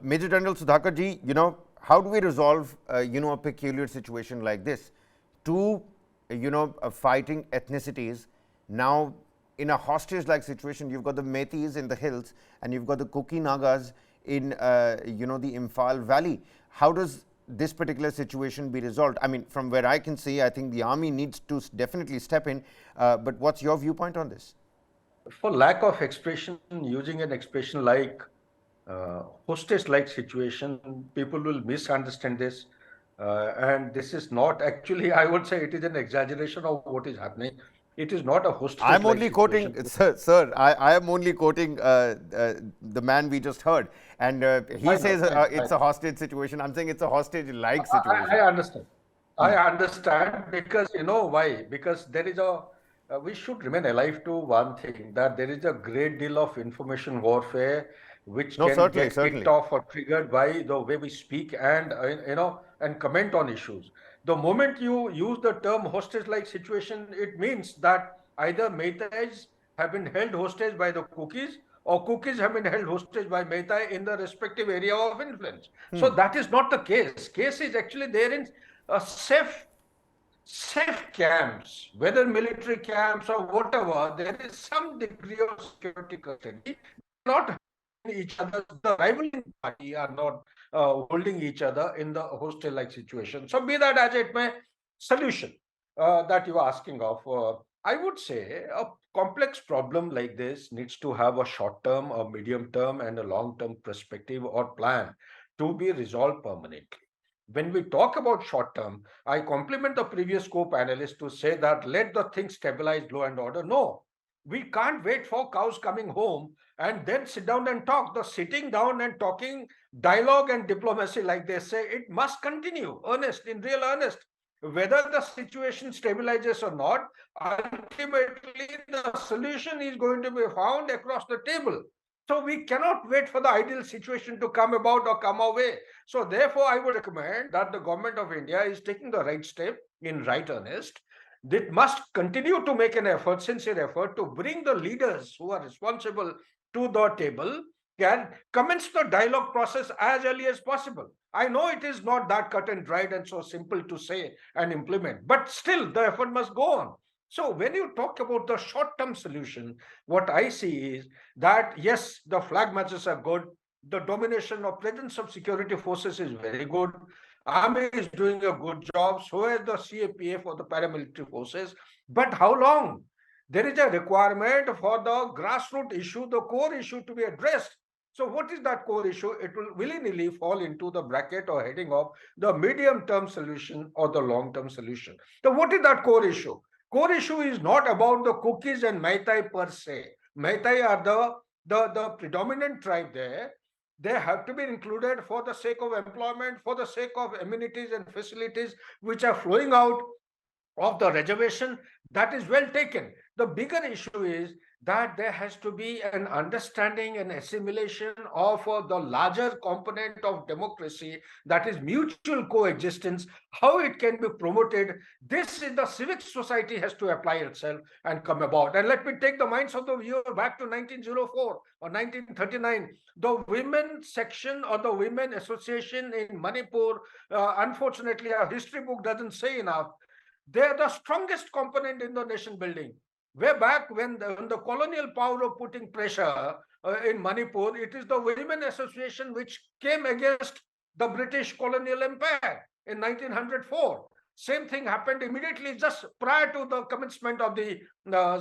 Major General Sudhakar Jee, how do we resolve, a peculiar situation like this? Two, fighting ethnicities. Now, in a hostage-like situation, you've got the Meiteis in the hills and you've got the Kuki-Nagas in, the Imphal Valley. How does this particular situation be resolved? I mean, from where I can see, I think the army needs to definitely step in. But what's your viewpoint on this? For lack of expression, using an expression like hostage-like situation, people will misunderstand this. And this is not actually, I would say it is an exaggeration of what is happening. It is not a I'm hostage-like only situation. quoting, sir, I am only quoting the man we just heard. And he says it's a hostage situation. I'm saying it's a hostage-like situation. I understand. I understand because you know why? Because there is we should remain alive to one thing, that there is a great deal of information warfare which No, can certainly, get kicked certainly. off or triggered by the way we speak and and comment on issues. The moment you use the term hostage-like situation, it means that either Meiteis have been held hostage by the Kukis, or Kukis have been held hostage by Meitei in the respective area of influence. So that is not the case. Case is actually there in safe camps, whether military camps or whatever. There is some degree of security custody. Not each other. The rivaling party are not holding each other in the hostel-like situation. So be that as it may, solution that you are asking of. I would say a complex problem like this needs to have a short-term, a medium-term, and a long-term perspective or plan to be resolved permanently. When we talk about short-term, I compliment the previous co-panelists to say that let the thing stabilize law and order. No, we can't wait for cows coming home and then sit down and talk. The sitting down and talking, dialogue and diplomacy, like they say, it must continue, in real earnest. Whether the situation stabilizes or not, ultimately the solution is going to be found across the table. So we cannot wait for the ideal situation to come about or come our way. So therefore, I would recommend that the government of India is taking the right step in right earnest. It must continue to make an effort, sincere effort, to bring the leaders who are responsible to the table and commence the dialogue process as early as possible. I know it is not that cut and dried and so simple to say and implement, but still the effort must go on. So when you talk about the short-term solution, what I see is that yes, the flag matches are good. The domination or presence of security forces is very good. Army is doing a good job, so is the CAPF or the paramilitary forces. But how long? There is a requirement for the grassroots issue, the core issue to be addressed. So what is that core issue? It will willy-nilly fall into the bracket or heading of the medium-term solution or the long-term solution. So what is that core issue? Core issue is not about the Kukis and Meitei per se. Meitei are the predominant tribe there. They have to be included for the sake of employment, for the sake of amenities and facilities which are flowing out of the reservation. That is well taken. The bigger issue is that there has to be an understanding and assimilation of the larger component of democracy, that is mutual coexistence, how it can be promoted. This is the civic society has to apply itself and come about. And let me take the minds of the viewer back to 1904 or 1939. The women section or the women association in Manipur, unfortunately, our history book doesn't say enough. They are the strongest component in the nation building. Way back when the colonial power of putting pressure in Manipur, it is the Women Association which came against the British colonial empire in 1904. Same thing happened immediately just prior to the commencement of the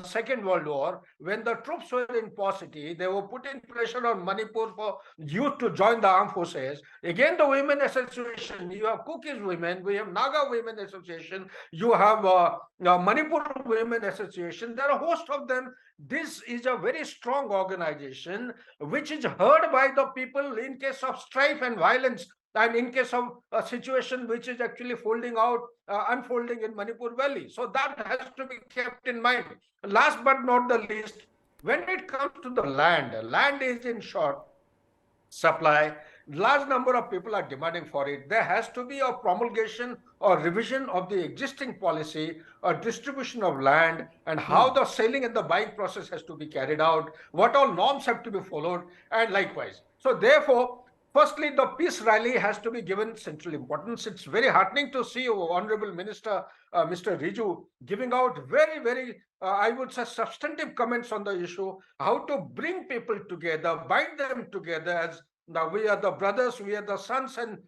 Second World War. When the troops were in paucity, they were putting pressure on Manipur for youth to join the armed forces. Again, the Women Association, you have Kukis women, we have Naga Women Association, you have Manipur Women Association. There are a host of them. This is a very strong organization which is heard by the people in case of strife and violence, and in case of a situation which is actually unfolding in Manipur Valley. So that has to be kept in mind. Last but not the least, when it comes to the land is in short supply. Large number of people are demanding for it. There has to be a promulgation or revision of the existing policy or distribution of land, and how the selling and the buying process has to be carried out, what all norms have to be followed, and likewise. So therefore, Firstly, the peace rally has to be given central importance. It's very heartening to see Honorable Minister Mr. Riju giving out very, I would say, substantive comments on the issue, how to bring people together, bind them together as now we are the brothers, we are the sons and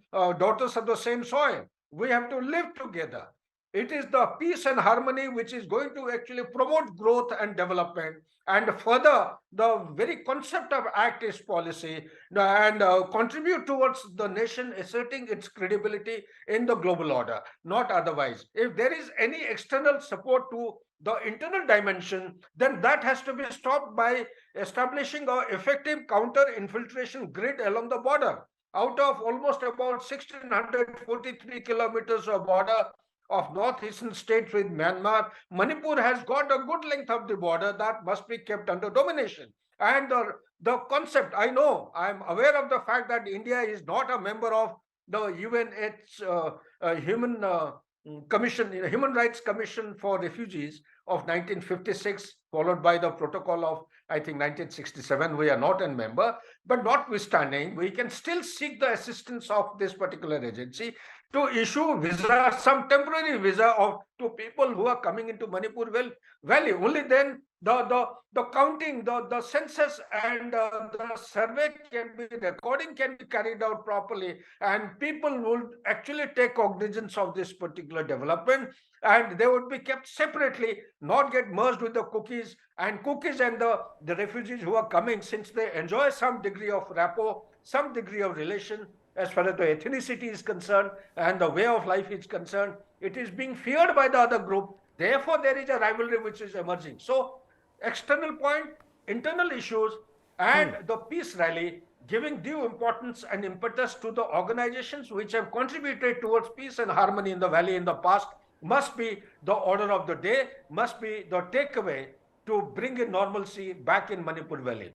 daughters of the same soil. We have to live together. It is the peace and harmony which is going to actually promote growth and development. And further, the very concept of Act East policy and contribute towards the nation asserting its credibility in the global order, not otherwise. If there is any external support to the internal dimension, then that has to be stopped by establishing an effective counter-infiltration grid along the border. Out of almost about 1,643 kilometers of border of northeastern states with Myanmar, Manipur has got a good length of the border that must be kept under domination. And the concept, I know, I'm aware of the fact that India is not a member of the UN's Human Rights Commission for Refugees of 1956, followed by the protocol of, I think, 1967. We are not a member, but notwithstanding, we can still seek the assistance of this particular agency to issue visa, some temporary visa to people who are coming into Manipur Valley. Only then the counting, the census and the survey recording can be carried out properly, and people would actually take cognizance of this particular development, and they would be kept separately, not get merged with the Kukis and the refugees who are coming, since they enjoy some degree of rapport, some degree of relation as far as the ethnicity is concerned and the way of life is concerned. It is being feared by the other group. Therefore, there is a rivalry which is emerging. So, external point, internal issues, and the peace rally giving due importance and impetus to the organizations which have contributed towards peace and harmony in the valley in the past must be the order of the day, must be the takeaway to bring in normalcy back in Manipur Valley.